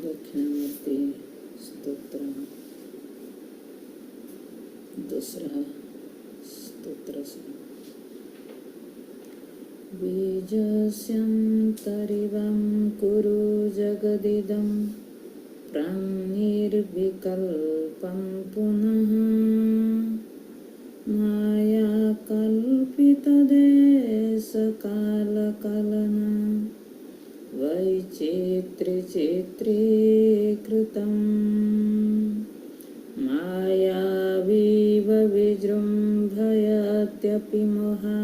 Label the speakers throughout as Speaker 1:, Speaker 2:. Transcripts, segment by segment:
Speaker 1: दक्षिणामूर्ति स्तोत्र दूसरा स्तोत्र से बीजस्यन्तरिवं कुरु जगदिदं प्राङ्निर्विकल्पं पुनः मायाकल्पितदेशकालकलना वैचित्र्यचित्रीकृतं मायावीव विजृम्भयत्यपि मोहा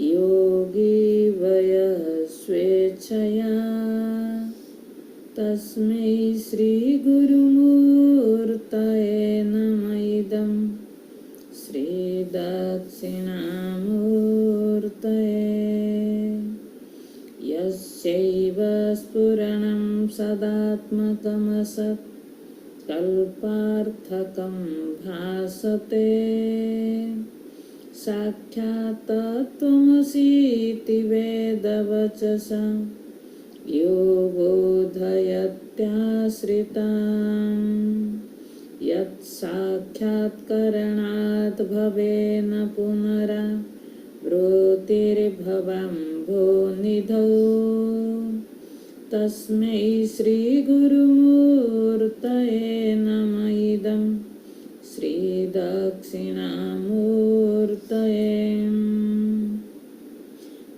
Speaker 1: योगी वय स्वेच्छया तस्मै श्रीगुरुमूर्तये नमः इदं श्रीदक्षिणामूर्तये यस्यैव स्फुरणं सदात्मकमसत् कल्पार्थकं भासते साक्षात् तत्त्वमसीति वेदवचसा यो बोधयत्याश्रितान् यत्साक्षात्करणात् भवेन पुनरावृत्तिर्भवम्भोनिधौ तस्मै श्रीगुरुमूर्तये नमः इदं श्रीदक्षिणामूर्तये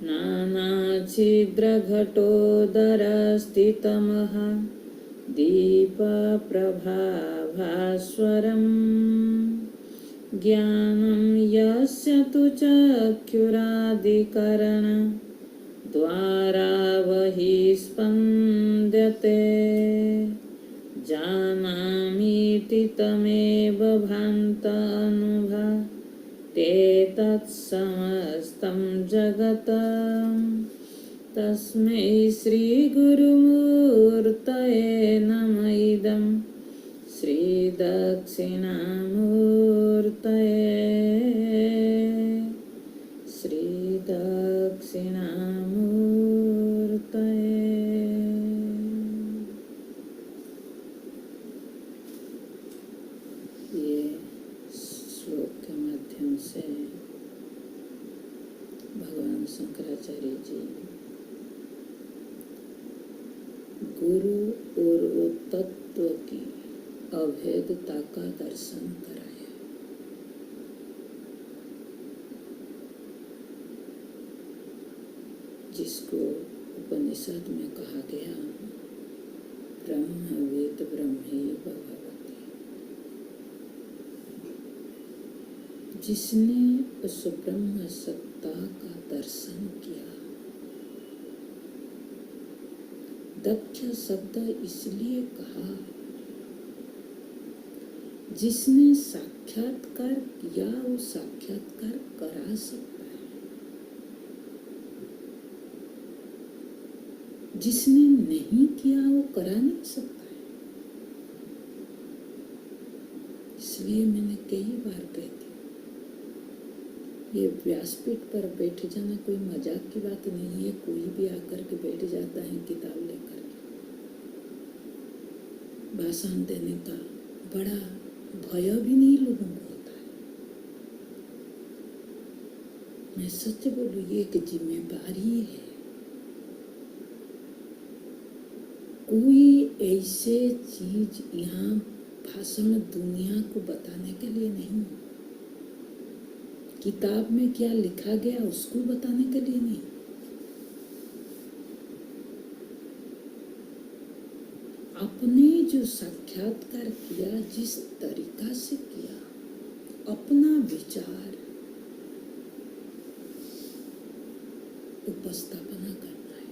Speaker 1: नानाच्छिद्रघटोदरस्थितमः दीपप्रभाभास्वरम् ज्ञानं यस्य तु चक्षुरादिकरण द्वारा वहि स्पन्द्यते जानामीति तमेव भान्तनुभते तत्समस्तं जगत् तस्मै श्रीगुरुमूर्तये नमः इदं श्रीदक्षिणामूर्तये श्रीदक्षिणामूर्तये। ये श्लोक के माध्यम से भगवान शंकराचार्य जी गुरु और तत्व की अभेदता का दर्शन कराया। जिसको उपनिषद में कहा गया ब्रह्मवेद ब्रह्मे भगवती, जिसने उस ब्रह्म सत्ता का दर्शन किया। दक्ष शब्द इसलिए कहा जिसने साक्षात्कार किया वो साक्षात्कार करा सकता है, जिसने नहीं किया वो करा नहीं सकता है। इसलिए मैंने कई बार कहती, ये व्यासपीठ पर बैठ जाना कोई मजाक की बात नहीं है। कोई भी आकर के बैठ जाता है किताब लेकर के, भाषण देने का बड़ा भय भी नहीं लोगों को होता है। मैं सच बोलूं, ये एक जिम्मेदारी है। कोई ऐसे चीज यहाँ भाषण दुनिया को बताने के लिए नहीं, किताब में क्या लिखा गया उसको बताने के लिए नहीं। अपने जो साक्षात्कार किया, जिस तरीका से किया, अपना विचार उपस्थापना करना है।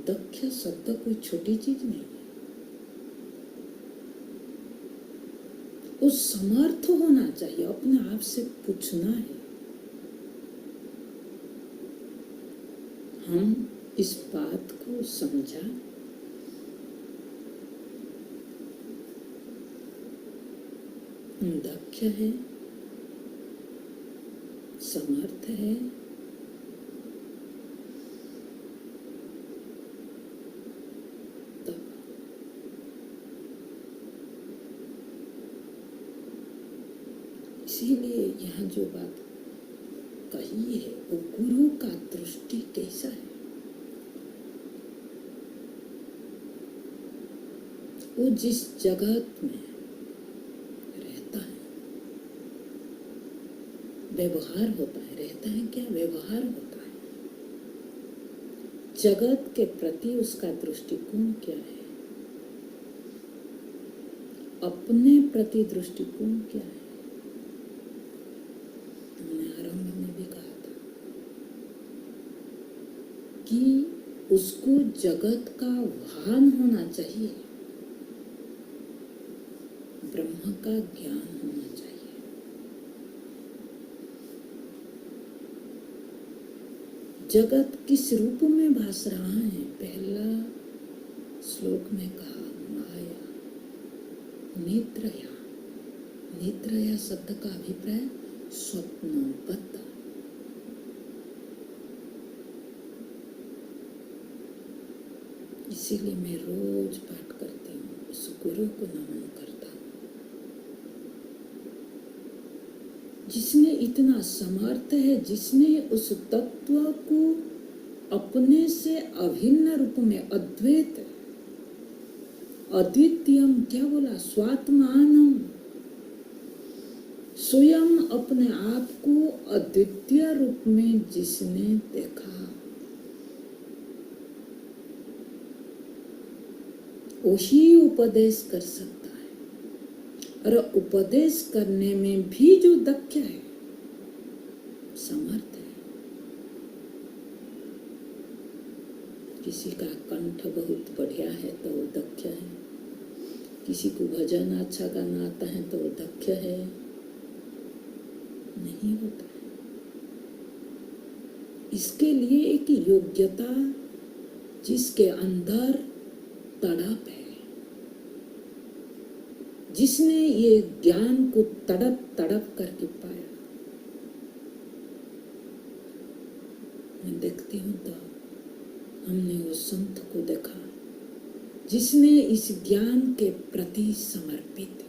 Speaker 1: दक्ष शब्द कोई छोटी चीज नहीं है। वो समर्थ होना चाहिए, अपने आप से पूछना है। हम इस बात को समझा, दक्ष है, समर्थ है, यहाँ जो बात कही है वो गुरु का दृष्टि कैसा है। वो जिस जगत में रहता है, व्यवहार होता है, रहता है क्या, व्यवहार होता है, जगत के प्रति उसका दृष्टिकोण क्या है, अपने प्रति दृष्टिकोण क्या है। हमने आरंभ में भी कहा था कि उसको जगत का भान होना चाहिए, ब्रह्म का ज्ञान होना चाहिए। जगत किस रूप में भास रहा है, पहला श्लोक में कहा माया, निद्रया। निद्रया शब्द का अभिप्राय स्वप्नवत। इसीलिए मैं रोज पाठ करती हूँ, उस गुरु को नमन करता हूँ जिसने इतना समर्थ है, जिसने उस तत्व को अपने से अभिन्न रूप में, अद्वैत, अद्वितीयम क्या बोला, स्वात्मानम, स्वयं अपने आप को अद्वितीय रूप में जिसने देखा, वही उपदेश कर सकता है। और उपदेश करने में भी जो दक्ष है, समर्थ है। किसी का कंठ बहुत बढ़िया है तो वो दक्ष है, किसी को भजन अच्छा गाना आता है तो वो दक्ष है, नहीं होता है। इसके लिए एक योग्यता, जिसके अंदर तड़प है, जिसने ये ज्ञान को तड़प तड़प करके पाया। मैं देखती हूँ तो हमने उस संत को देखा जिसने इस ज्ञान के प्रति समर्पित,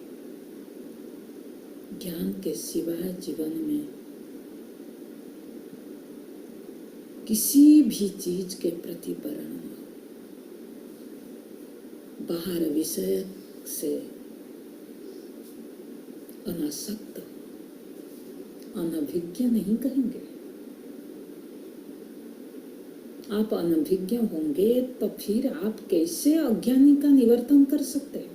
Speaker 1: ज्ञान के सिवाय जीवन में किसी भी चीज के प्रति वर्ण न हो, बाहर विषय से अनासक्त, अनभिज्ञ नहीं कहेंगे। आप अनभिज्ञ होंगे तो फिर आप कैसे अज्ञानी का निवर्तन कर सकते हैं।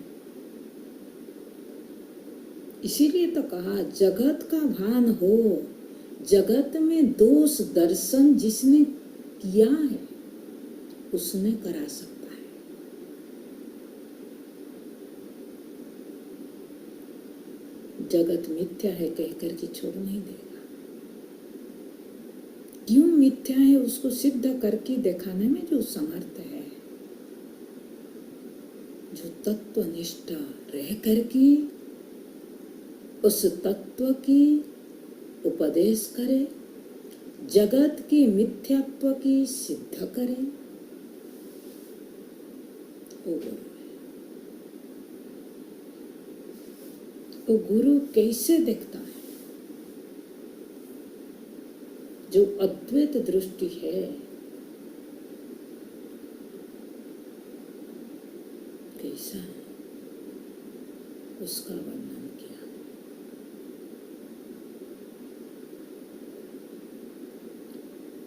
Speaker 1: इसीलिए तो कहा जगत का भान हो, जगत में दोष दर्शन जिसने किया है उसने करा सकता है। जगत मिथ्या है कहकर के छोड़ नहीं देगा। क्यों मिथ्या है उसको सिद्ध करके दिखाने में जो समर्थ है, जो तत्वनिष्ठ रह करके उस तत्व की उपदेश करे, जगत की मिथ्यात्व की सिद्ध करे, वो गुरु है। वो गुरु कैसे देखता है? जो अद्वैत दृष्टि है, कैसा है उसका वर्णन किया।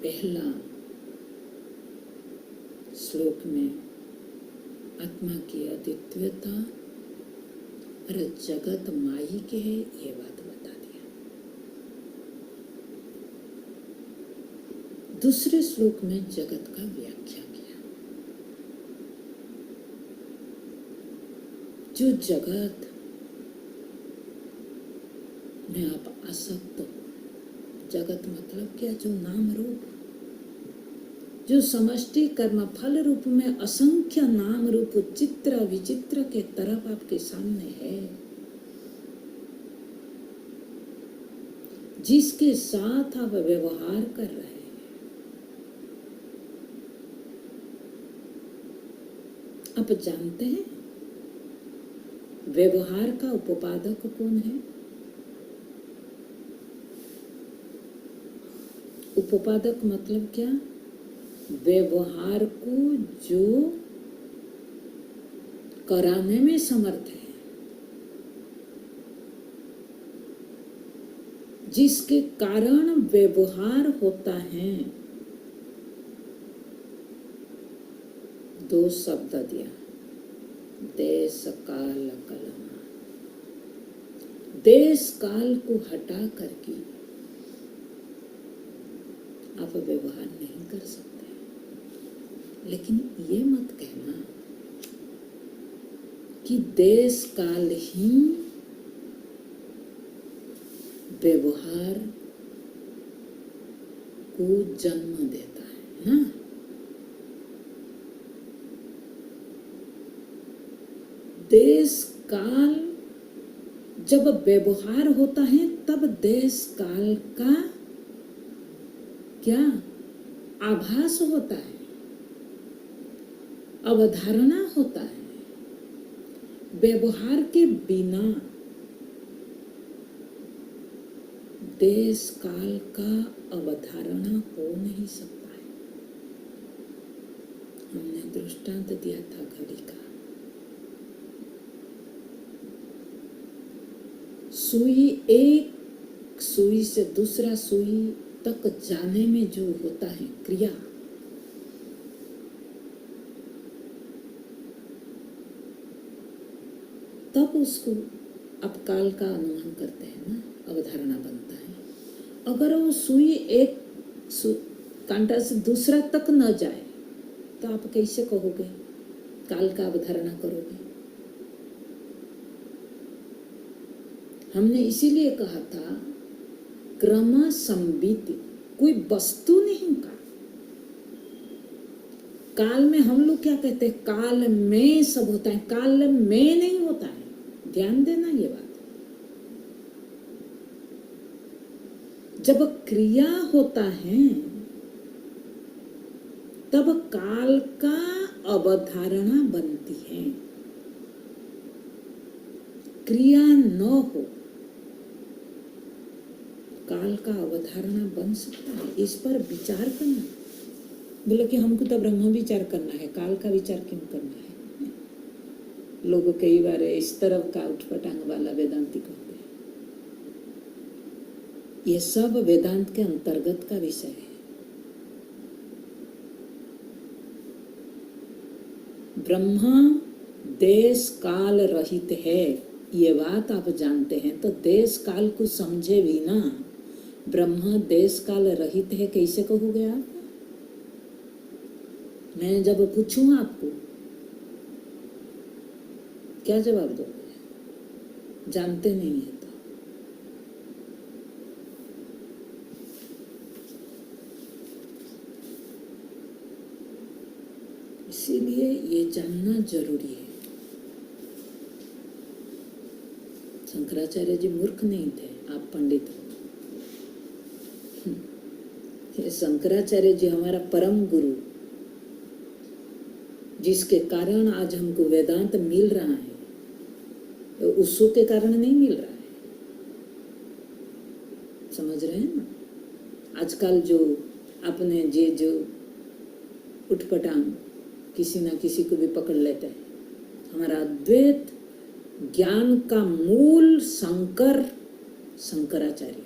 Speaker 1: पहला श्लोक में आत्मा की अद्वितीयता और जगत माई के है, ये बात बता दिया। दूसरे श्लोक में जगत का व्याख्या किया। जो जगत में आप आसक्त हो, जगत मतलब क्या, जो नाम रूप, जो समष्टि कर्म फल रूप में असंख्य नाम रूप चित्र विचित्र के तरफ आपके सामने है, जिसके साथ आप व्यवहार कर रहे हैं, आप जानते हैं व्यवहार का उपादक कौन है? उपपादक मतलब क्या? व्यवहार को जो कराने में समर्थ है, जिसके कारण व्यवहार होता है। दो शब्द दिया, देश काल कलमा। देश काल को हटा करके आप व्यवहार नहीं कर सकते। लेकिन ये मत कहना कि देश काल ही व्यवहार को जन्म देता है ना। देश काल जब व्यवहार होता है तब देश काल का क्या आभास होता है, अवधारणा होता है। व्यवहार के बिना देश काल का अवधारणा हो नहीं सकता है। हमने दृष्टांत दिया था घड़ी का। सुई, एक सुई से दूसरा सुई तक जाने में जो होता है क्रिया, तब उसको आप काल का अनुमान करते हैं ना, अवधारणा बनता है। अगर वो सुई एक कांटा से दूसरा तक न जाए तो आप कैसे कहोगे काल का अवधारणा करोगे? हमने इसीलिए कहा था क्रम संबित, कोई वस्तु नहीं का। काल में हम लोग क्या कहते हैं, काल में सब होता है, काल में नहीं होता है। ध्यान देना ये बात। जब क्रिया होता है तब काल का अवधारणा बनती है। क्रिया न हो, काल का अवधारणा बन सकता है? इस पर विचार करना। बोले कि हमको तो ब्रह्म विचार करना है, काल का विचार क्यों करना है? लोग कई बार इस तरफ का उठपटांग वाला वेदांती कहते हैं। ये सब वेदांत के अंतर्गत का विषय है। ब्रह्म देश काल रहित है, ये बात आप जानते हैं, तो देश काल को समझे बिना ब्रह्म देश काल रहित है कैसे कहोगे आप? मैं जब पूछूं आपको, क्या जवाब दोगे? जानते नहीं है तो। इसीलिए ये जानना जरूरी है। शंकराचार्य जी मूर्ख नहीं थे, आप पंडित हो। ये शंकराचार्य जी हमारा परम गुरु, जिसके कारण आज हमको वेदांत मिल रहा है, तो उसो के कारण नहीं मिल रहा है। समझ रहे हैं ना? आजकल जो अपने जो उठपटांग किसी ना किसी को भी पकड़ लेते हैं। हमारा अद्वैत ज्ञान का मूल शंकराचार्य।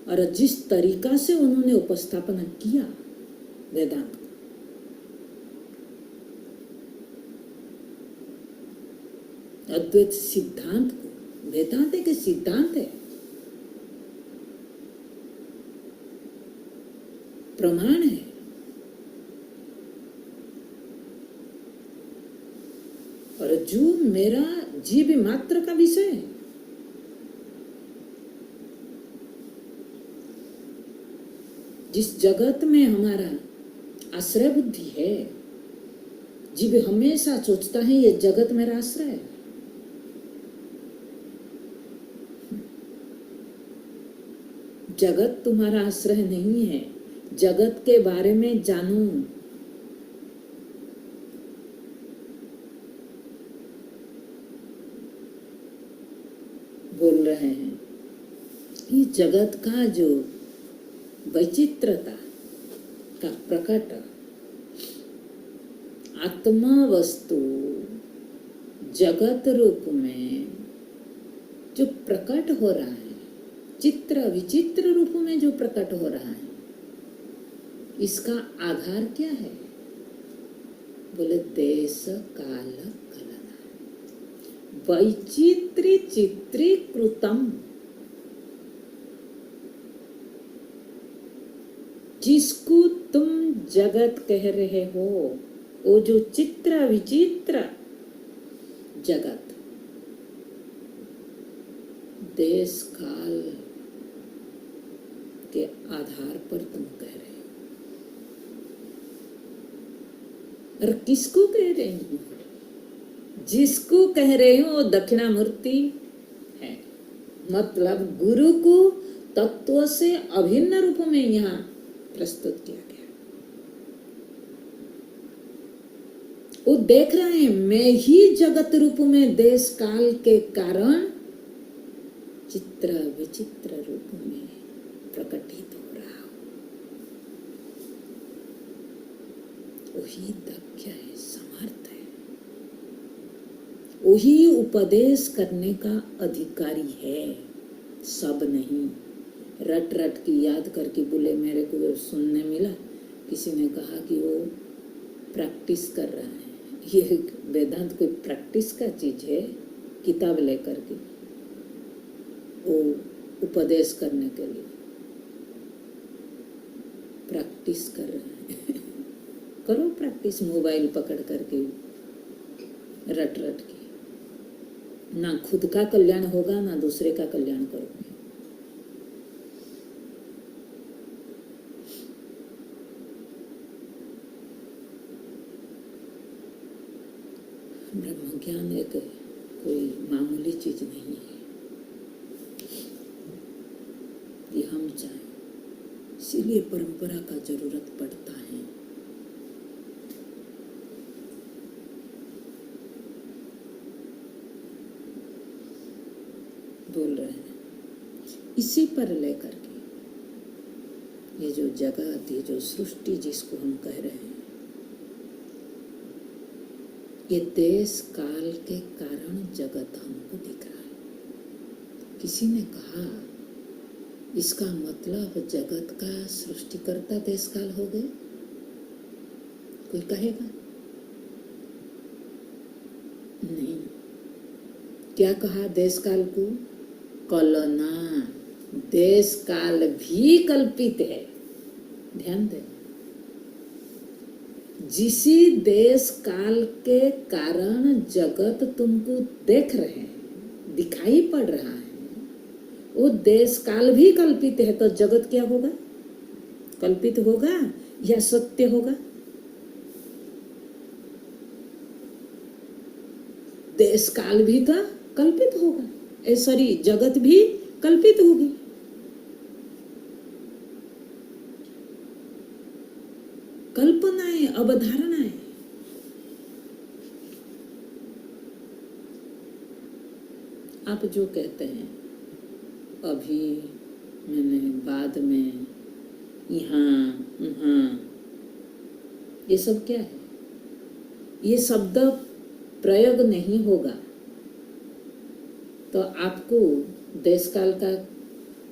Speaker 1: और जिस तरीका से उन्होंने उपस्थापना किया वेदांत का, अद्वैत सिद्धांत को, वेदांत एक सिद्धांत है, प्रमाण है। और जो मेरा जीव मात्र का विषय है, जिस जगत में हमारा आश्रय बुद्धि है, जीव हमेशा सोचता है ये जगत मेरा आश्रय है। जगत तुम्हारा आश्रय नहीं है। जगत के बारे में जानो। बोल रहे हैं ये जगत का जो वैचित्रता का प्रकट आत्मा वस्तु जगत रूप में जो प्रकट हो रहा है, चित्र विचित्र रूप में जो प्रकट हो रहा है, इसका आधार क्या है? बोले देश काल कलना, वैचित्री चित्रीकृतम। जिसको तुम जगत कह रहे हो, वो जो चित्र विचित्र जगत देश काल के आधार पर तुम कह रहे हो। और किसको कह रहे हो? जिसको कह रहे हो दक्षिणामूर्ति है, मतलब गुरु को तत्व से अभिन्न रूप में यहाँ प्रस्तुत किया गया। वो देख रहे हैं मैं ही जगत रूप में देश काल के कारण चित्र विचित्र रूप में प्रकटित हो रहा हूं। वही दक्ष है, समर्थ है, वही उपदेश करने का अधिकारी है, सब नहीं। रट रट की याद करके बोले मेरे को सुनने मिला, किसी ने कहा कि वो प्रैक्टिस कर रहा है। ये वेदांत कोई प्रैक्टिस का चीज है? किताब लेकर के वो उपदेश करने के लिए प्रैक्टिस कर रहे हैं। करो प्रैक्टिस मोबाइल पकड़ करके रट रट के, ना खुद का कल्याण होगा ना दूसरे का कल्याण करोगे। ब्रह्म ज्ञान एक कोई मामूली चीज नहीं है, ये हम चाहें, इसीलिए परंपरा का जरूरत पड़ता है। बोल रहे हैं इसी पर लेकर के ये जो जगत, ये जो सृष्टि जिसको हम कह रहे हैं, ये देश काल के कारण जगत हमको दिख रहा है। किसी ने कहा इसका मतलब जगत का सृष्टिकर्ता देश काल हो गए, कोई कहेगा? नहीं। क्या कहा देश काल को? कलना। देश काल भी कल्पित है, ध्यान दें। जिसी देश काल के कारण जगत तुमको देख रहे हैं, दिखाई पड़ रहा है, वो देश काल भी कल्पित है, तो जगत क्या होगा? कल्पित होगा या सत्य होगा? देश काल भी तो कल्पित होगा, सॉरी जगत भी कल्पित होगी। कल्पनाएं, अवधारणाएं। आप जो कहते हैं अभी, मैंने बाद में, यहाँ वहाँ, ये सब क्या है? ये शब्द प्रयोग नहीं होगा तो आपको देश काल का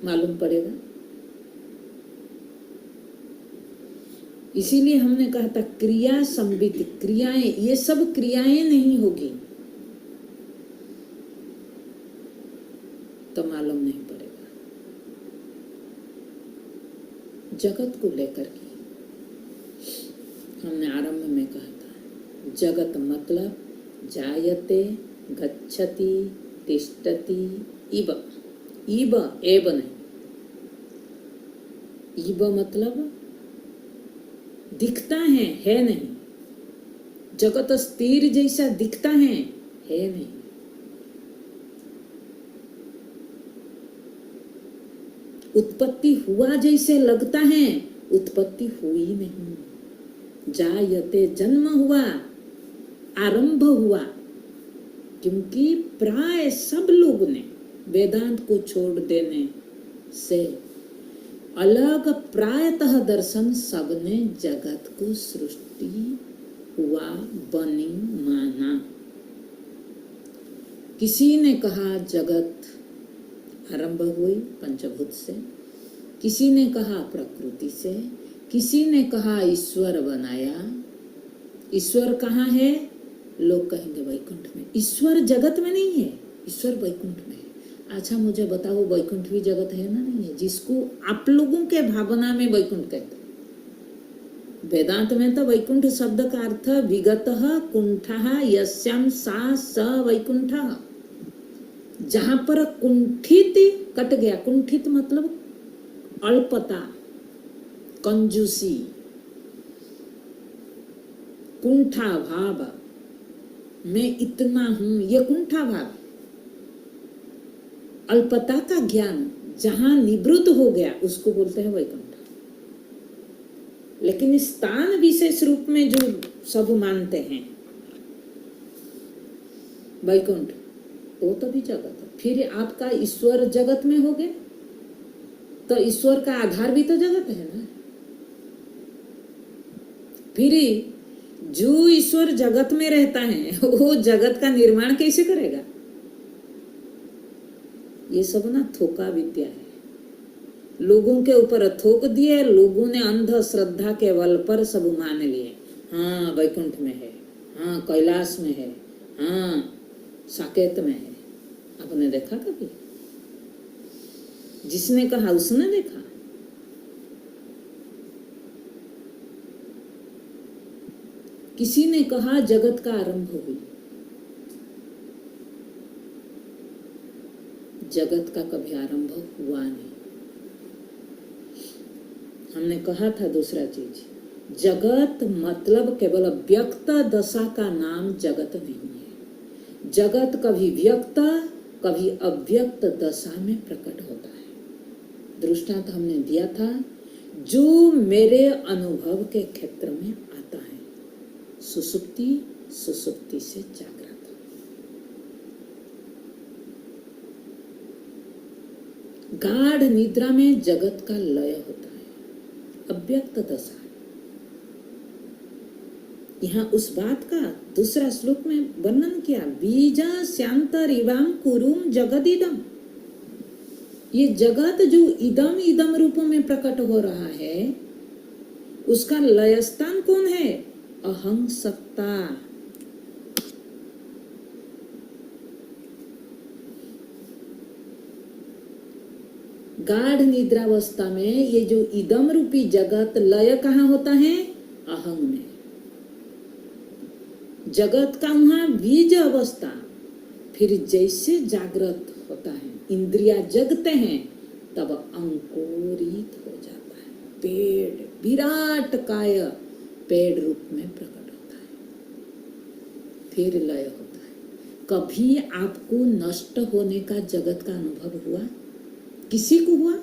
Speaker 1: मालूम पड़ेगा। इसीलिए हमने कहा था क्रिया संबित, क्रियाएं, ये सब क्रियाएं नहीं होगी तो मालूम नहीं पड़ेगा। जगत को लेकर के हमने आरंभ में कहा था, जगत मतलब जायते, गच्छति, तिष्ठति, इब। इब एब नहीं, इब मतलब दिखता है नहीं। जगत स्थिर जैसा दिखता है नहीं। उत्पत्ति हुआ जैसे लगता है, उत्पत्ति हुई नहीं। जायते जन्म हुआ, आरंभ हुआ, क्योंकि प्राय सब लोग ने वेदांत को छोड़ देने से अलग प्रायतः दर्शन सबने जगत को सृष्टि हुआ बनी माना। किसी ने कहा जगत आरंभ हुई पंचभूत से, किसी ने कहा प्रकृति से, किसी ने कहा ईश्वर बनाया। ईश्वर कहाँ है? लोग कहेंगे वैकुंठ में। ईश्वर जगत में नहीं है, ईश्वर वैकुंठ में है। अच्छा मुझे बताओ, वैकुंठ भी जगत है ना? नहीं है, जिसको आप लोगों के भावना में वैकुंठ कहते हैं। वेदांत में तो वैकुंठ शब्द का अर्थ विगतः कुंठः यस्याम सा स वैकुंठः, जहां पर कुंठित कट गया। कुंठित मतलब अल्पता, कंजूसी, कुंठा भाव, मैं इतना हूं, ये कुंठा भाव, अल्पता का ज्ञान जहां निवृत्त हो गया उसको बोलते हैं वैकुंठ। लेकिन स्थान विशेष रूप में जो सब मानते हैं वैकुंठ, वो तो भी जगत है। फिर आपका ईश्वर जगत में हो गए तो ईश्वर का आधार भी तो जगत है ना। फिर जो ईश्वर जगत में रहता है वो जगत का निर्माण कैसे करेगा? ये सब ना थोका विद्या है, लोगों के ऊपर थोक दिए, लोगों ने अंध श्रद्धा के बल पर सब मान लिए। हाँ वैकुंठ में है, हाँ कैलाश में है, हाँ साकेत में है। आपने देखा कभी? जिसने कहा उसने देखा। किसी ने कहा जगत का आरंभ हुई, जगत का कभी आरंभ हुआ नहीं। हमने कहा था दूसरा चीज, जगत मतलब केवल व्यक्त दशा का नाम जगत नहीं है। जगत कभी व्यक्त कभी अव्यक्त दशा में प्रकट होता है। दृष्टांत हमने दिया था, जो मेरे अनुभव के क्षेत्र में आता है, सुसुप्ति, सुसुप्ति से जागृत। गाढ़ निद्रा में जगत का लय होता है, अव्यक्त दशा। यहाँ उस बात का दूसरा श्लोक में वर्णन किया, बीजा श्यांतरिवाम कुरुम जगदिदम। ये जगत जो इदम इदम रूप में प्रकट हो रहा है, उसका लय स्थान कौन है? अहं सत्ता। गाढ़ निद्रावस्था में ये जो इदम रूपी जगत लय कहाँ होता है? अहं में। जगत का वहां बीज अवस्था, फिर जैसे जागृत होता है, इंद्रिया जगते हैं, तब अंकुरित हो जाता है। पेड़, विराट काय पेड़ रूप में प्रकट होता है, फिर लय होता है। कभी आपको नष्ट होने का जगत का अनुभव हुआ? किसी को हुआ?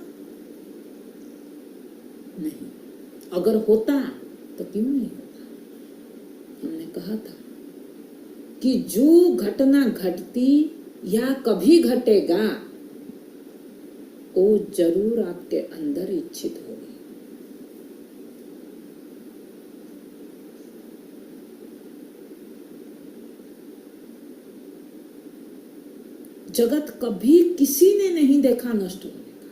Speaker 1: नहीं। अगर होता तो क्यों नहीं होता? हमने कहा था कि जो घटना घटती या कभी घटेगा वो जरूर आपके अंदर इच्छित होगी। जगत कभी किसी ने नहीं देखा नष्ट होने का।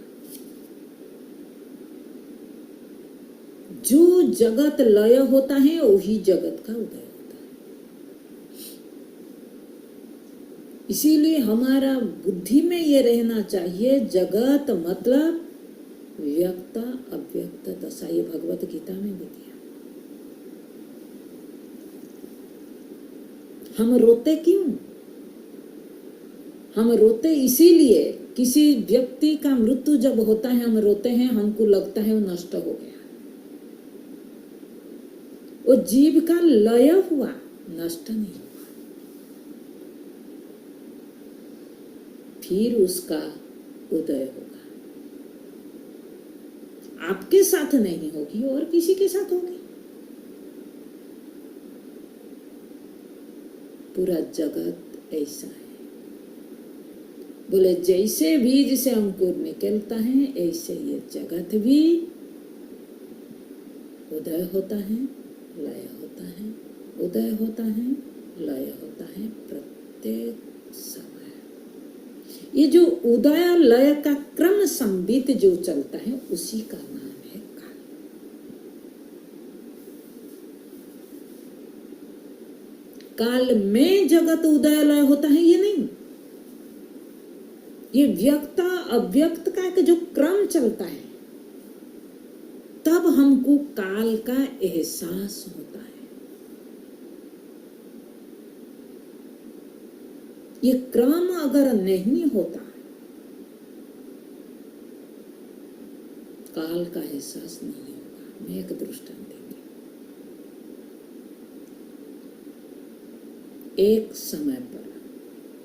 Speaker 1: जो जगत लय होता है वही जगत का उदय होता है। इसीलिए हमारा बुद्धि में ये रहना चाहिए, जगत मतलब व्यक्त अव्यक्त दशा। ये भगवत गीता में भी दिया। हम रोते क्यों? हम रोते इसीलिए, किसी व्यक्ति का मृत्यु जब होता है हम रोते हैं, हमको लगता है वो नष्ट हो गया। वो जीव का लय हुआ, नष्ट नहीं हुआ। फिर उसका उदय होगा। आपके साथ नहीं होगी और किसी के साथ होगी। पूरा जगत ऐसा है। बोले जैसे बीज से अंकुर निकलता है ऐसे ये जगत भी उदय होता है, लय होता है, उदय होता है, लय होता है प्रत्येक समय। ये जो उदय लय का क्रम संबित जो चलता है उसी का नाम है काल। काल में जगत उदय लय होता है ये नहीं, ये व्यक्त अव्यक्त का एक जो क्रम चलता है तब हमको काल का एहसास होता है। ये क्रम अगर नहीं होता काल का एहसास नहीं होगा। मैं एक दृष्टांत देती हूं। एक समय पर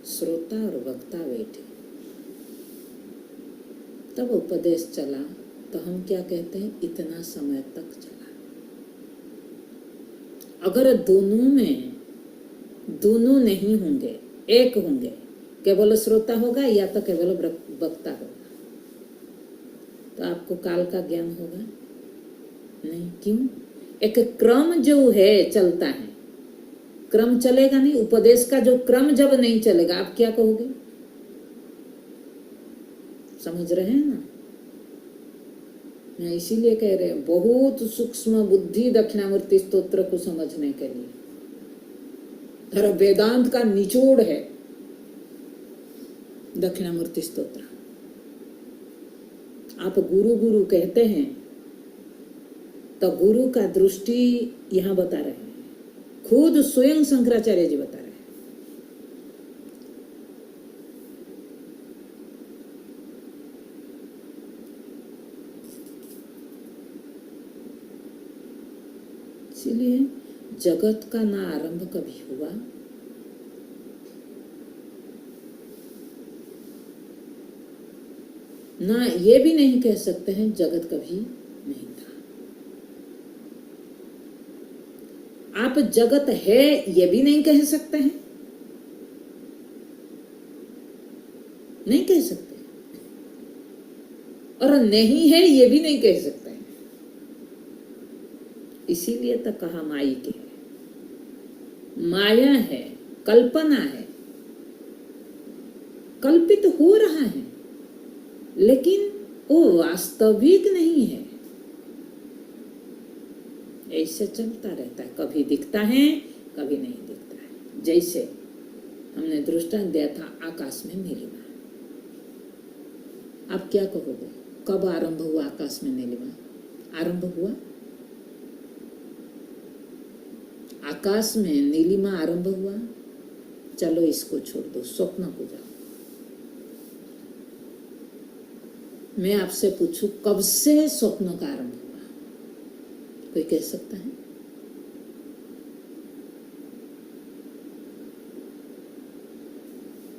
Speaker 1: श्रोता और वक्ता बैठे, तब उपदेश चला तो हम क्या कहते हैं, इतना समय तक चला। अगर दोनों नहीं होंगे, एक होंगे, केवल श्रोता होगा या तो केवल वक्ता होगा, तो आपको काल का ज्ञान होगा नहीं। क्यों? एक क्रम जो है चलता है, क्रम चलेगा नहीं। उपदेश का जो क्रम जब नहीं चलेगा आप क्या कहोगे? समझ रहे हैं ना? मैं इसीलिए कह रहे हैं बहुत सूक्ष्म बुद्धि दक्षिणामूर्ति स्तोत्र को समझने के लिए। धर वेदांत का निचोड़ है दक्षिणामूर्ति स्तोत्र। आप गुरु गुरु कहते हैं तो गुरु का दृष्टि यहां बता रहे हैं, खुद स्वयं शंकराचार्य जी बता रहे हैं। इसीलिए जगत का ना आरंभ कभी हुआ ना ये भी नहीं कह सकते हैं जगत कभी नहीं था। आप जगत है ये भी नहीं कह सकते हैं, नहीं कह सकते, और नहीं है ये भी नहीं कह सकते हैं। इसीलिए तो कहा माई के माया है, कल्पना है, कल्पित हो रहा है लेकिन वो वास्तविक नहीं है। ऐसे चलता रहता है, कभी दिखता है कभी नहीं दिखता है। जैसे हमने दृष्टांत दिया था आकाश में नीलिमा। आप क्या कहोगे, कब आरंभ हुआ आकाश में नीलिमा? आरंभ हुआ, आकाश में नीलिमा आरंभ हुआ। चलो इसको छोड़ दो, स्वप्न को जाओ। मैं आपसे पूछूं कब से स्वप्न का आरंभ हुआ? कोई कह सकता है?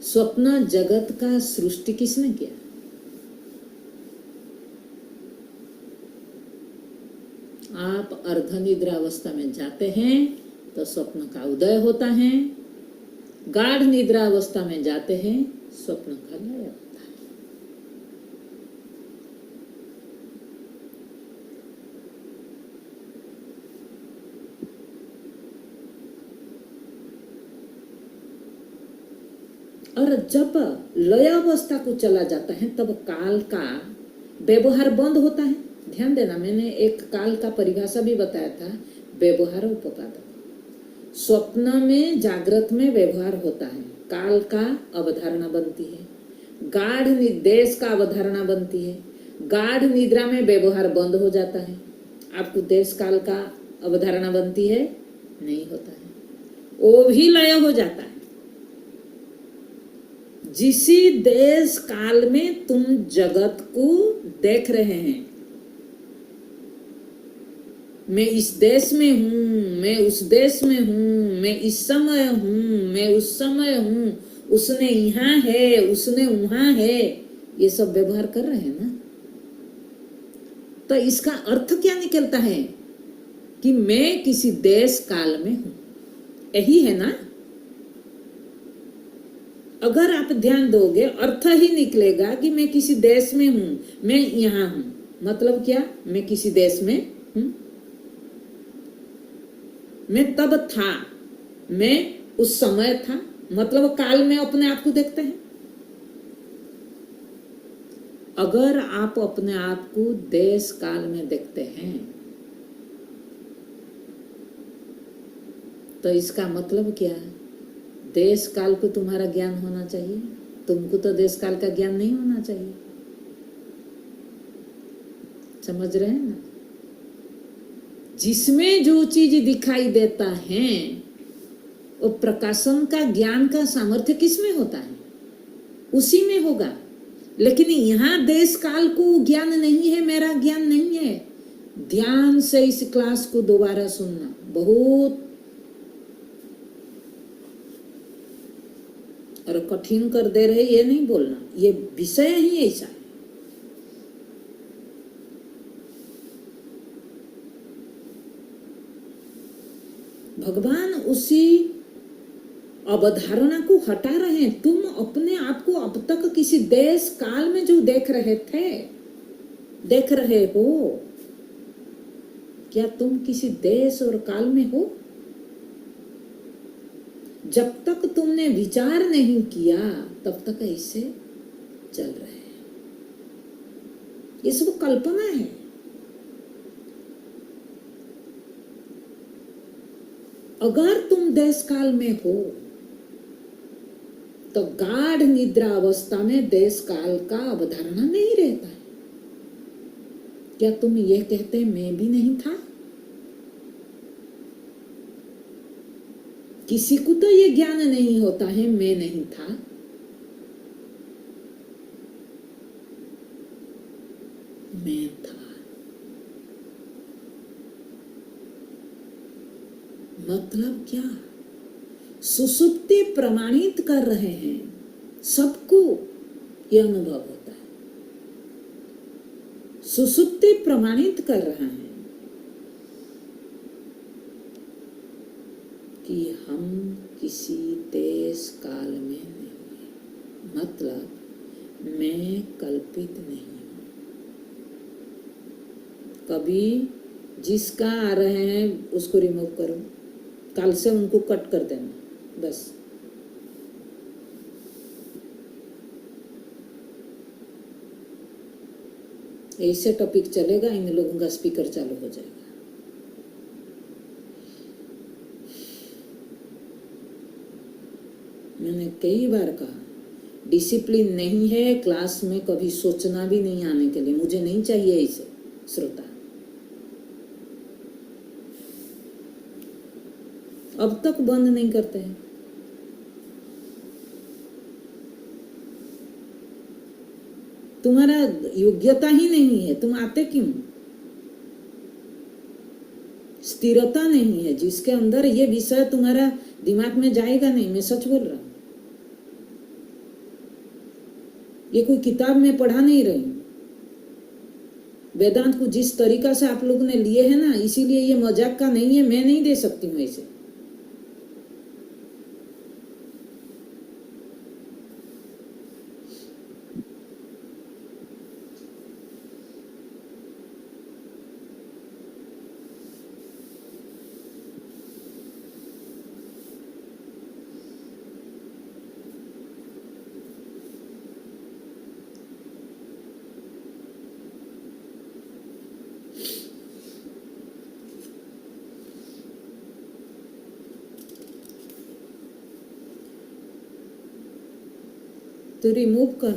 Speaker 1: स्वप्न जगत का सृष्टि किसने किया? आप अर्धनिद्रा अवस्था में जाते हैं तो स्वप्न का उदय होता है, गाढ़ निद्रा अवस्था में जाते हैं स्वप्न का लय होता है। और जब लय अवस्था को चला जाता है तब काल का व्यवहार बंद होता है। ध्यान देना, मैंने एक काल का परिभाषा भी बताया था, व्यवहार उपपादक। स्वप्न में जागृत में व्यवहार होता है, काल का अवधारणा बनती है, गाढ़ देश का अवधारणा बनती है। गाढ़ निद्रा में व्यवहार बंद हो जाता है, आपको देश काल का अवधारणा बनती है, नहीं होता है, वो भी लय हो जाता है। जिसी देश काल में तुम जगत को देख रहे हैं, मैं इस देश में हूं, मैं उस देश में हूं, मैं इस समय हूं, मैं उस समय हूं, उसने यहां है, उसने वहां है, ये सब व्यवहार कर रहे हैं ना। तो इसका अर्थ क्या निकलता है कि मैं किसी देश काल में हूं, यही है ना। अगर आप ध्यान दोगे अर्थ ही निकलेगा कि मैं किसी देश में हूं, मैं यहाँ हूं। मतलब क्या? मैं किसी देश में हूं, मैं तब था, मैं उस समय था। मतलब काल में अपने आप को देखते हैं। अगर आप अपने आप को देश काल में देखते हैं तो इसका मतलब क्या? देश काल को तुम्हारा ज्ञान होना चाहिए, तुमको तो देश काल का ज्ञान नहीं होना चाहिए। समझ रहे हैं ना? जिसमें जो चीज दिखाई देता है वो प्रकाशन का ज्ञान का सामर्थ्य किसमें होता है? उसी में होगा। लेकिन यहाँ देश काल को ज्ञान नहीं है, मेरा ज्ञान नहीं है। ध्यान से इस क्लास को दोबारा सुनना, बहुत और कठिन कर दे रहे ये नहीं बोलना, ये विषय ही ऐसा है। भगवान उसी अवधारणा को हटा रहे हैं। तुम अपने आप को अब तक किसी देश काल में जो देख रहे थे, देख रहे हो, क्या तुम किसी देश और काल में हो? जब तक तुमने विचार नहीं किया तब तक ऐसे चल रहे हैं। ये सब कल्पना है। अगर तुम देश काल में हो तो गाढ़ निद्रा अवस्था में देश काल का अवधारणा नहीं रहता है। क्या तुम ये कहते मैं भी नहीं था? किसी को तो ये ज्ञान नहीं होता है मैं नहीं था। मैं था। मतलब क्या? सुसुप्ति प्रमाणित कर रहे हैं, सबको यह अनुभव होता है। सुसुप्ति प्रमाणित कर रहा है कि हम किसी देश काल में नहीं है। मतलब मैं कल्पित नहीं हूं। कभी जिसका आ रहे हैं उसको रिमूव करो, कल से उनको कट कर देना बस। ऐसे टॉपिक चलेगा, इन लोगों का स्पीकर चालू हो जाएगा। मैंने कई बार कहा डिसिप्लिन नहीं है क्लास में, कभी सोचना भी नहीं आने के लिए। मुझे नहीं चाहिए इसे श्रोता। अब तक बंद नहीं करते हैं। तुम्हारा योग्यता ही नहीं है, तुम आते क्यों? स्थिरता नहीं है। जिसके अंदर ये विषय तुम्हारा दिमाग में जाएगा नहीं। मैं सच बोल रहा हूं, ये कोई किताब में पढ़ा नहीं रही। वेदांत को जिस तरीका से आप लोगों ने लिए है ना, इसीलिए ये मजाक का नहीं है। मैं नहीं दे सकती हूँ ऐसे। तो रिमूव कर।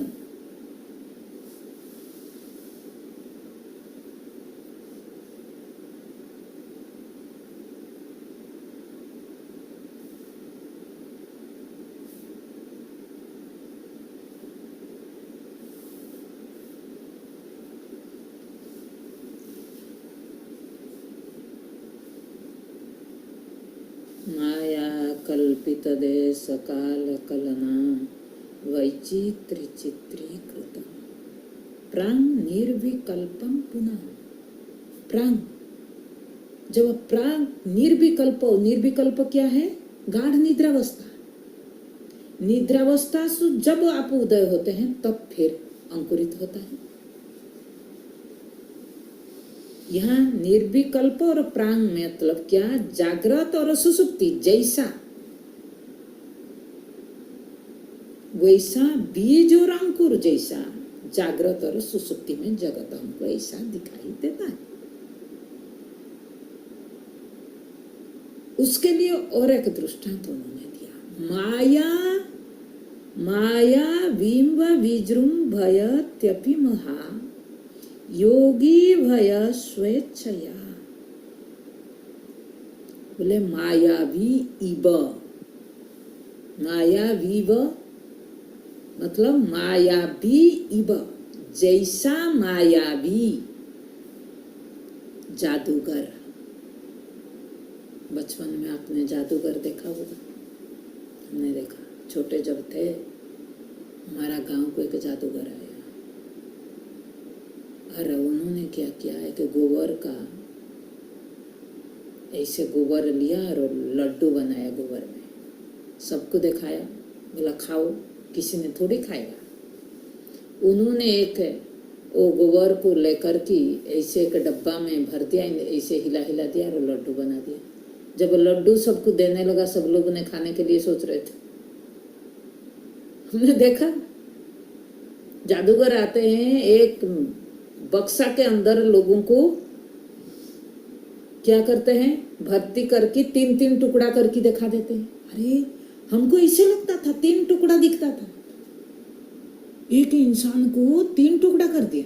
Speaker 1: माया कल्पित देश काल कलना वैचित्र चित्रीकृत प्रांग निर्विकल्पम पुनः। प्रांग, जब प्रांग निर्विकल्प, निर्विकल्प क्या है? गाढ़ निद्रावस्था। निद्रावस्था से जब आप उदय होते हैं तब फिर अंकुरित होता है। यहाँ निर्विकल्प और प्रांग मतलब क्या, जागृत और सुसुप्ति जैसा वैसा बीज और अंकुर जैसा जागृत और सुसुप्ति में जगत हमको ऐसा दिखाई देता है। उसके लिए और एक दृष्टांत उन्होंने दिया, माया विम्ब विजृंभयत्यपि महा योगी भय स्वेच्छया। बोले मायावी इव, मायावीव मतलब मायावी इव, जैसा मायावी जादूगर। बचपन में आपने जादूगर देखा होगा, हमने देखा। छोटे जब थे हमारा गांव को एक जादूगर आया और उन्होंने क्या किया है कि गोबर का ऐसे गोबर लिया और लड्डू बनाया गोबर में, सबको दिखाया, बोला खाओ, किसी ने थोड़ी खाएगा। उन्होंने एक वो गोबर को लेकर के ऐसे एक डब्बा में भर दिया, ऐसे हिला हिला दिया और लड्डू बना दिया। जब लड्डू सबको देने लगा, सब लोगों ने खाने के लिए सोच रहे थे, हमने देखा जादूगर आते हैं, एक बक्सा के अंदर लोगों को क्या करते हैं, भर्ती करके 3-3 टुकड़ा करके दिखा देते हैं। अरे हमको ऐसे लगता था 3 टुकड़ा दिखता था, एक इंसान को 3 टुकड़ा कर दिया।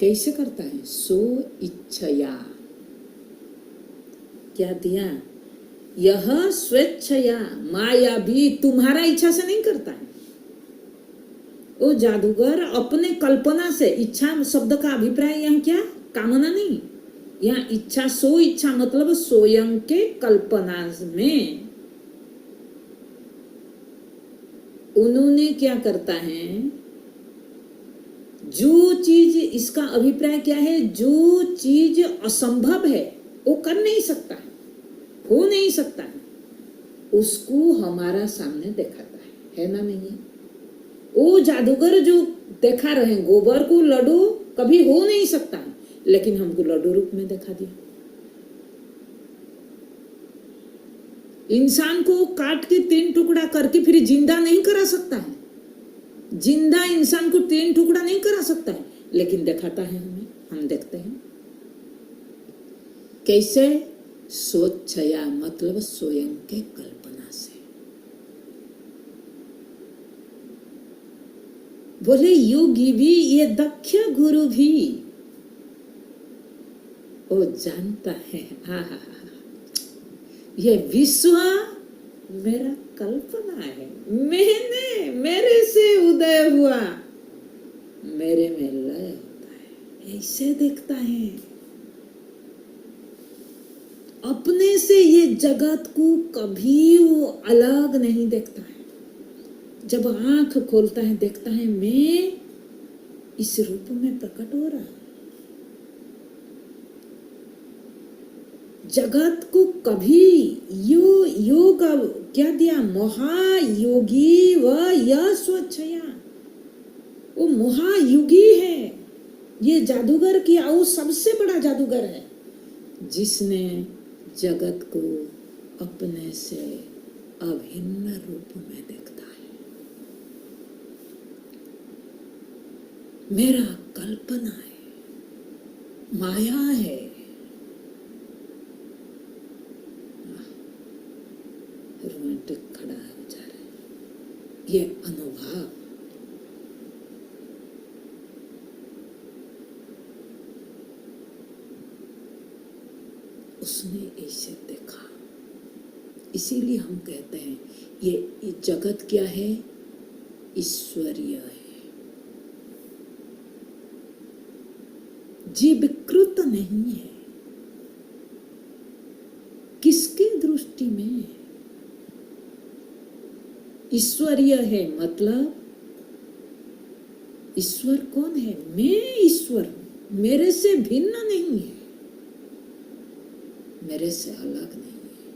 Speaker 1: कैसे करता है, सो इच्छया, क्या दिया, यह स्वेच्छया, माया भी तुम्हारा इच्छा से नहीं करता है। वो जादूगर अपने कल्पना से, इच्छा शब्द का अभिप्राय यहाँ क्या, कामना नहीं, यहाँ इच्छा, सो इच्छा मतलब स्वयं के कल्पना में उन्होंने क्या करता है, जो चीज, इसका अभिप्राय क्या है, जो चीज असंभव है वो कर नहीं सकता है, हो नहीं सकता है, उसको हमारा सामने दिखाता है ना, नहीं है। वो जादूगर जो दिखा रहे हैं गोबर को, लड्डू कभी हो नहीं सकता है, लेकिन हमको लड्डू रूप में दिखा दिया। इंसान को काट के 3 टुकड़ा करके फिर जिंदा नहीं करा सकता है, जिंदा इंसान को 3 टुकड़ा नहीं करा सकता है, लेकिन दिखाता है हमें, हम देखते हैं। कैसे, सोच्छया मतलब स्वयं के कल्पना से। बोले योगी भी, ये दक्ष गुरु भी वो जानता है, हाँ, ये विश्व मेरा कल्पना है, मैंने, मेरे से उदय हुआ, मेरे में लय होता है, ऐसे देखता है। अपने से ये जगत को कभी वो अलग नहीं देखता है। जब आंख खोलता है, देखता है मैं इस रूप में प्रकट हो रहा हूं। जगत को कभी योग क्या दिया, महायोगी व यस्वच्छया, वो महायुगी है। ये जादूगर किया, वो सबसे बड़ा जादूगर है जिसने जगत को अपने से अभिन्न रूप में देखता है। मेरा कल्पना है, माया है। रोमांटिक खड़ा हो जा रहा है, ये अनुभव। उसने ऐसे देखा, इसीलिए हम कहते हैं ये जगत क्या है, ईश्वरीय है, जीवकृत नहीं है। किसकी दृष्टि में ईश्वरीय है, मतलब ईश्वर कौन है, मैं ईश्वर हूं, मेरे से भिन्न नहीं है, मेरे से अलग नहीं है।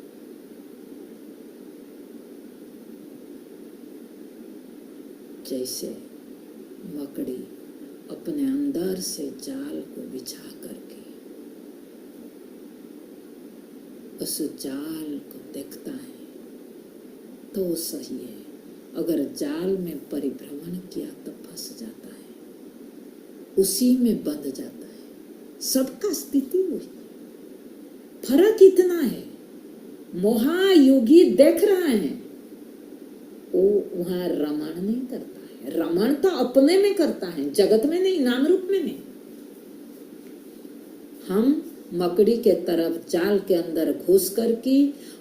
Speaker 1: जैसे मकड़ी अपने अंदर से जाल को बिछा करके उस जाल को देखता है तो वो सही है, अगर जाल में परिभ्रमण किया तो फंस जाता है, उसी में बंध जाता है। सबका स्थिति वही, फर्क इतना है, महायोगी देख रहा है, वो वहां रमण नहीं करता है। रमण तो अपने में करता है, जगत में नहीं, नाम रूप में नहीं। हम मकड़ी के तरफ जाल के अंदर घुस करके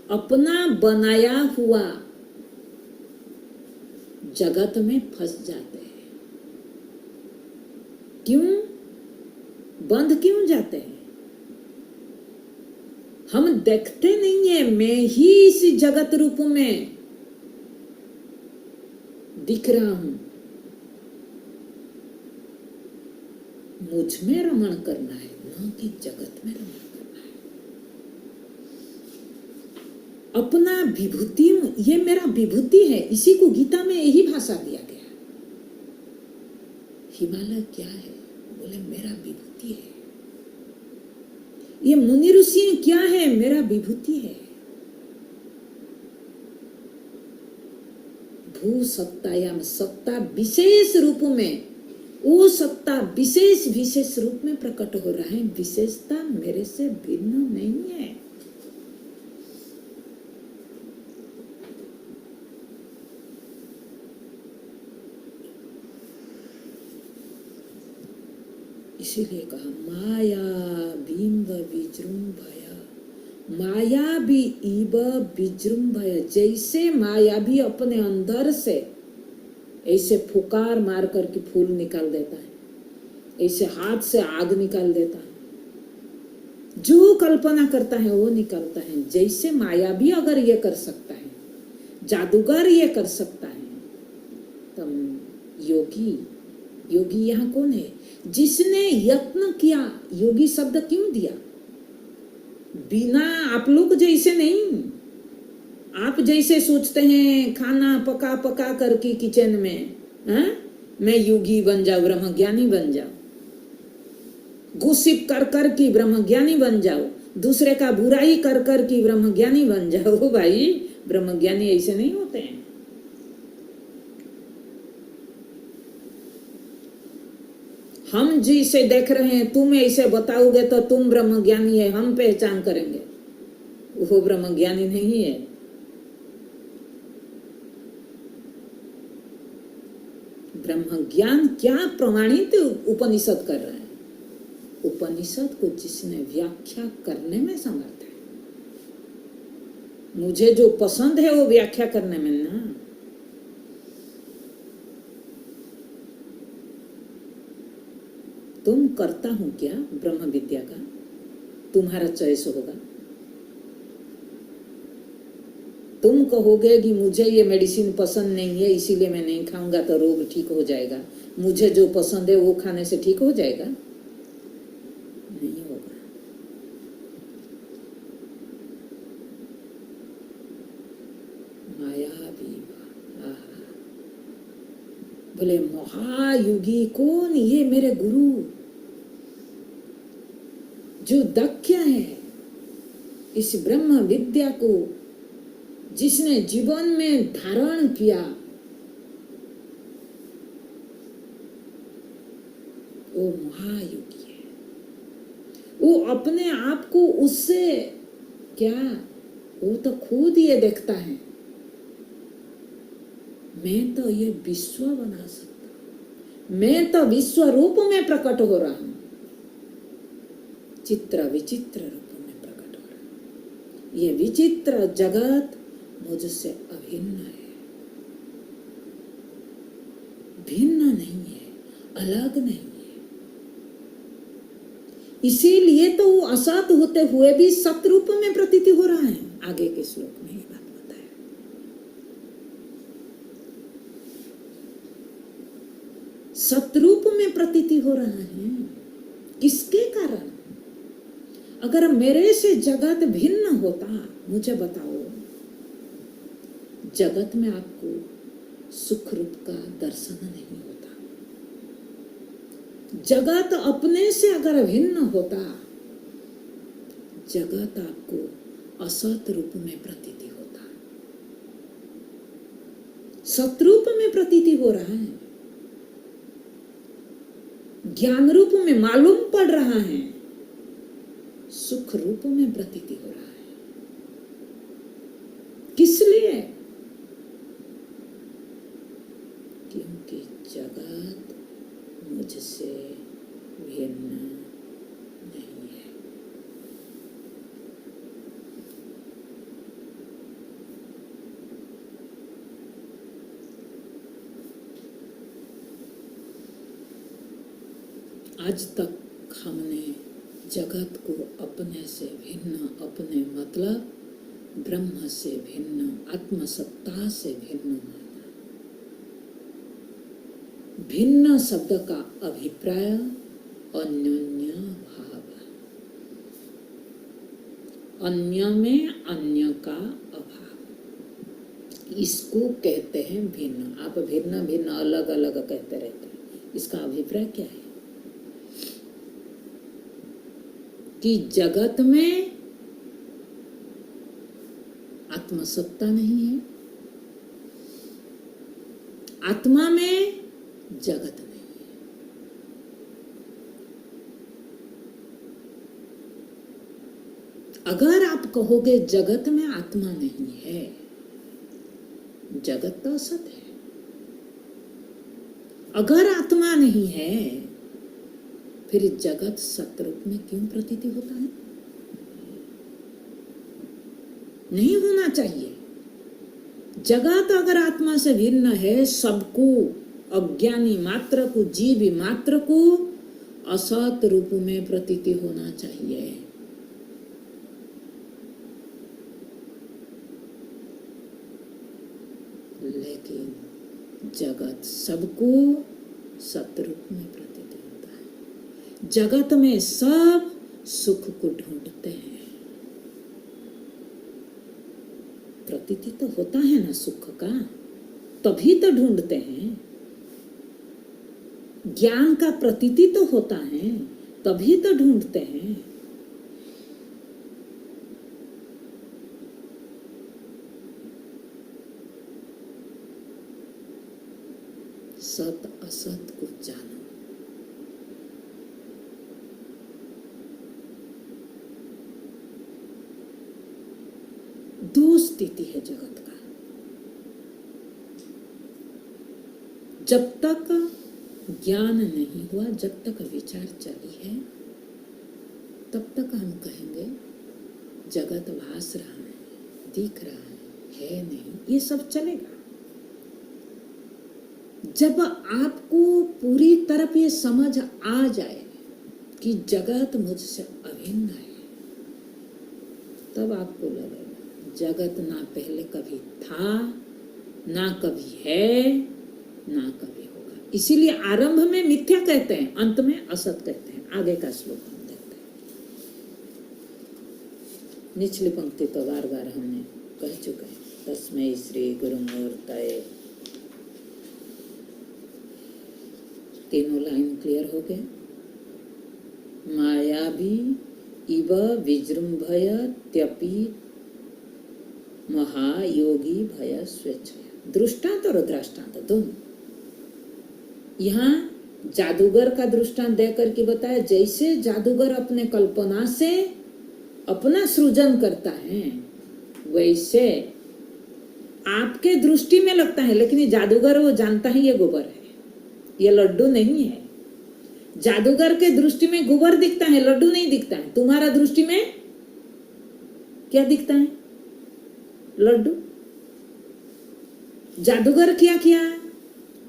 Speaker 1: अपना बनाया हुआ जगत में फंस जाते हैं। क्यों बंद क्यों जाते हैं? हम देखते नहीं है, मैं ही इस जगत रूप में दिख रहा हूं, मुझ में रमण करना है, न कि जगत में रमण करना है। अपना विभूति, ये मेरा विभूति है, इसी को गीता में यही भाषा दिया गया। हिमालय क्या है? बोले मेरा विभूति है। ये मुनि ऋषि क्या है? मेरा विभूति है। भू सत्तायाम, सत्ता विशेष रूप में, वो सत्ता विशेष विशेष रूप में प्रकट हो रहा है। विशेषता मेरे से भिन्न नहीं है। इसीलिए कहा माया बिंब विजृंभया, माया भी इब विजृंभया। जैसे माया भी अपने अंदर से ऐसे फुकार मार करके फूल निकाल देता है, ऐसे हाथ से आग निकाल देता है, जो कल्पना करता है वो निकालता है। जैसे माया भी अगर ये कर सकता है, जादूगर ये कर सकता है, तब योगी, योगी यहाँ कौन है? जिसने यत्न किया। योगी शब्द क्यों दिया? बिना, आप लोग जैसे नहीं, आप जैसे सोचते हैं खाना पका पका करके किचन में, मैं योगी बन जाऊं, ब्रह्मज्ञानी बन जाऊं, गुसिप कर कर की ब्रह्मज्ञानी बन जाओ, दूसरे का बुराई कर कर की ब्रह्मज्ञानी बन जाओ। भाई ब्रह्मज्ञानी ऐसे नहीं होते हैं। हम जिसे देख रहे हैं, तुम ऐसे बताओगे तो तुम ब्रह्मज्ञानी है, हम पहचान करेंगे, वो ब्रह्मज्ञानी नहीं है। ब्रह्मज्ञान क्या प्रमाणित उपनिषद कर रहा है? उपनिषद को जिसने व्याख्या करने में समर्थ है, मुझे जो पसंद है वो व्याख्या करने में ना। तुम करता हूं क्या ब्रह्म विद्या का? तुम्हारा चॉइस होगा। तुम कहोगे कि मुझे ये मेडिसिन पसंद नहीं है इसीलिए मैं नहीं खाऊंगा तो रोग ठीक हो जाएगा, मुझे जो पसंद है वो खाने से ठीक हो जाएगा? नहीं होगा। माया भी बोले महायुगी कौन? ये मेरे गुरु जो दक्ष है, इस ब्रह्म विद्या को जिसने जीवन में धारण किया, वो महायोगी है। वो अपने आप को उससे क्या, वो तो खुद ये देखता है, मैं तो ये विश्व बना सकता हूं, मैं तो विश्व रूप में प्रकट हो रहा हूं, चित्र विचित्र रूप में प्रकट हो रहा हूं। ये विचित्र जगत मुझसे अभिन्न है, भिन्न नहीं है, अलग नहीं है। इसीलिए तो वो असत होते हुए भी सत रूप में प्रतीति हो रहा है। आगे के श्लोक में ये बात बताया। सतरूप में प्रतीति हो रहा है। किसके कारण? अगर मेरे से जगत भिन्न होता, मुझे बताओ, जगत में आपको सुख रूप का दर्शन नहीं होता। जगत अपने से अगर भिन्न होता, जगत आपको असत रूप में प्रतीति होता। सतरूप में प्रतीति हो रहा है, ज्ञान रूप में मालूम पड़ रहा है, सुख रूप में प्रतीति हो रहा है। किस लिए? क्योंकि जगत मुझसे भिन्न नहीं है। आज तक हमने जगत को अपने से भिन्न, अपने मतलब ब्रह्म से भिन्न, आत्मसत्ता से भिन्न माना। भिन्न शब्द का अभिप्राय अन्योन्य भाव, अन्य में अन्य का अभाव, इसको कहते हैं भिन्न। आप भिन्न भिन्न अलग अलग कहते रहते हैं, इसका अभिप्राय क्या है? कि जगत में आत्मसत्ता नहीं है, आत्मा में जगत नहीं है। अगर आप कहोगे जगत में आत्मा नहीं है, जगत तो असत है। अगर आत्मा नहीं है, फिर जगत सतरूप में क्यों प्रतीति होता है? नहीं होना चाहिए। जगत अगर आत्मा से भिन्न है, सबको, अज्ञानी मात्र को, जीव मात्र को असत रूप में प्रतीति होना चाहिए। लेकिन जगत सबको सतरूप में प्रतीति होता है। जगत में सब सुख को ढूंढते हैं। प्रतीति तो होता है ना सुख का, तभी तो ढूंढते हैं। ज्ञान का प्रतीति तो होता है, तभी तो ढूंढते हैं। सत असत को जानो। दो स्थिति है जगत का। जब तक ज्ञान नहीं हुआ, जब तक विचार चली है, तब तक हम कहेंगे जगत भास रहा है, दिख रहा है नहीं, ये सब चलेगा। जब आपको पूरी तरफ ये समझ आ जाए कि जगत मुझसे अभिन्न है, तब आपको लगेगा जगत ना पहले कभी था, ना कभी है, ना कभी होगा। इसीलिए आरंभ में मिथ्या कहते हैं, अंत में असत कहते हैं। आगे का श्लोक हम देखते हैं। निचली पंक्ति तो बार बार हमने कह चुके हैं। तस्मै श्री गुरुमूर्तये। तीनों लाइन क्लियर हो गए। मायावी इव विजृंभयत्यपि महायोगी भय स्वेच्छया। दृष्टांत और दृष्टांत दोनों। यहाँ जादूगर का दृष्टांत दे करके बताया, जैसे जादूगर अपने कल्पना से अपना सृजन करता है, वैसे आपके दृष्टि में लगता है, लेकिन ये जादूगर वो जानता है ये गोबर है, ये लड्डू नहीं है। जादूगर के दृष्टि में गोबर दिखता है, लड्डू नहीं दिखता है। तुम्हारा दृष्टि में क्या दिखता है? लड्डू। जादूगर क्या किया?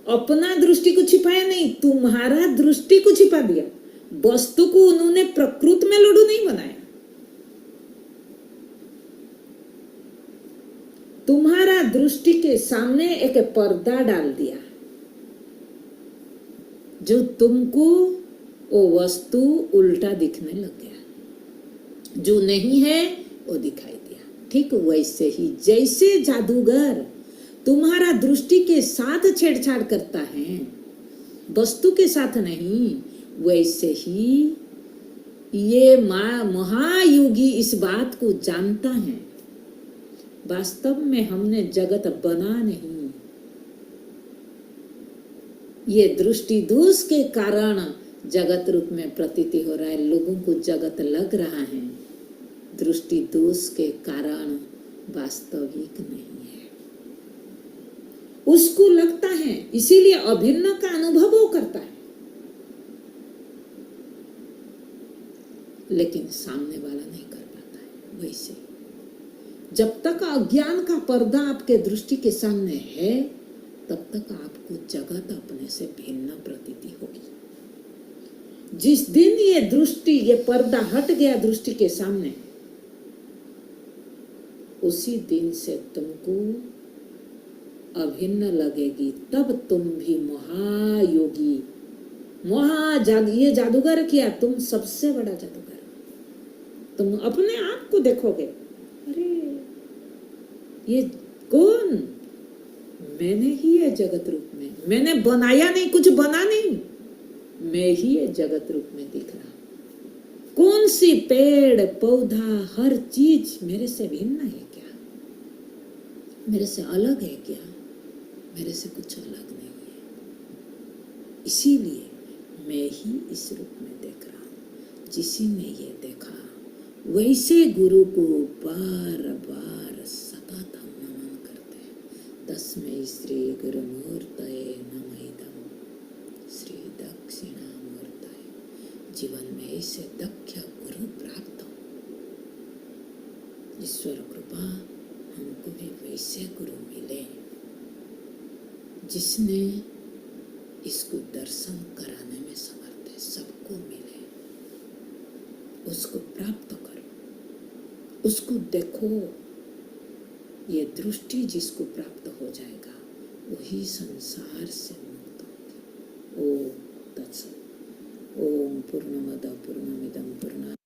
Speaker 1: अपना दृष्टि को छिपाया नहीं, तुम्हारा दृष्टि को छिपा दिया। वस्तु को उन्होंने प्रकृति में लड्डू नहीं बनाया, तुम्हारा दृष्टि के सामने एक पर्दा डाल दिया, जो तुमको वो वस्तु उल्टा दिखने लग गया, जो नहीं है वो दिखाई दिया। ठीक वैसे ही जैसे जादूगर तुम्हारा दृष्टि के साथ छेड़छाड़ करता है, वस्तु के साथ नहीं। वैसे ही ये महायोगी इस बात को जानता है, वास्तव में हमने जगत बना नहीं, ये दृष्टि दोष के कारण जगत रूप में प्रतीति हो रहा है। लोगों को जगत लग रहा है, दृष्टि दोष के कारण वास्तविक नहीं है। उसको लगता है, इसीलिए अभिन्न का अनुभव वो करता है, लेकिन सामने वाला नहीं कर पाता है। वैसे जब तक अज्ञान का पर्दा आपके दृष्टि के सामने है, तब तक आपको जगत अपने से भिन्न प्रतीति होगी। जिस दिन ये दृष्टि, ये पर्दा हट गया दृष्टि के सामने, उसी दिन से तुमको अभिन्न लगेगी। तब तुम भी महायोगी, ये जादूगर किया, तुम सबसे बड़ा जादूगर। तुम अपने आप को देखोगे, अरे ये कौन, मैंने ही है जगत रूप में, मैंने बनाया नहीं, कुछ बना नहीं, मैं ही है जगत रूप में दिख रहा। कौन सी पेड़ पौधा हर चीज मेरे से भिन्न है क्या, मेरे से अलग है क्या? मेरे से कुछ अलग नहीं है। इसीलिए मैं ही इस रूप में देख रहा हूँ। जिसी ने ये देखा, वैसे गुरु को बार बार सतत हम नमन करते हैं। तस्मै श्री गुरुमूर्तये नमः, श्री दक्षिणामूर्तये। जीवन में ऐसे दक्ष गुरु प्राप्त हो, ईश्वर कृपा हमको भी वैसे गुरु मिले जिसने इसको दर्शन कराने में समर्थ है, सबको मिले। उसको प्राप्त करो, उसको देखो। ये दृष्टि जिसको प्राप्त हो जाएगा, वही संसार से मुक्त होगी। ओम तत्सत। ओम पूर्णमद पूर्णमिदं पूर्णात्